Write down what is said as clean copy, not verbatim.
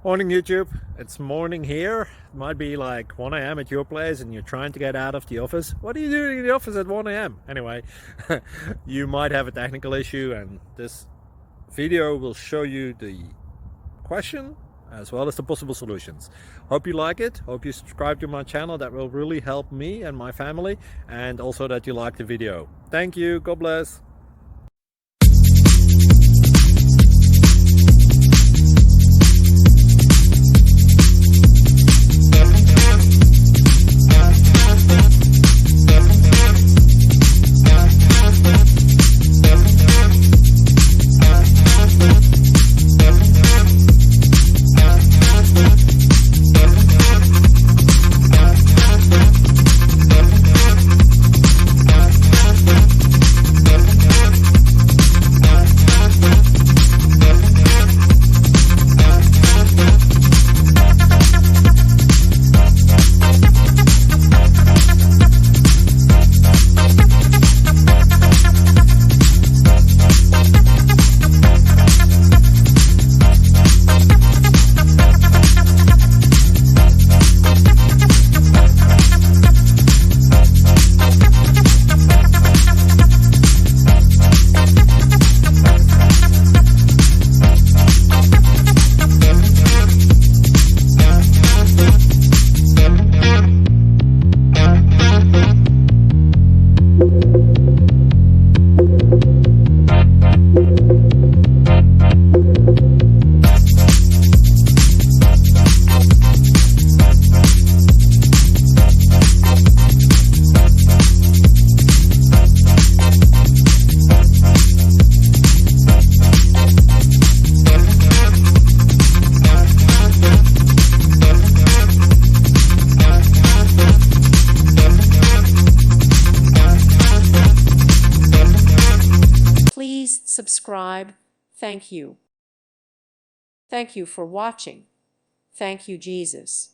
Morning YouTube, it's morning here. It might be like 1 a.m. at your place and you're trying to get out of the office. What are you doing in the office at 1 a.m.? Anyway, you might have a technical issue and this video will show you the question as well as the possible solutions. Hope you like it, hope you subscribe to my channel. That will really help me and my family, and also that you like the video. Thank you, God bless. Please subscribe. Thank you. Thank you for watching. Thank you, Jesus.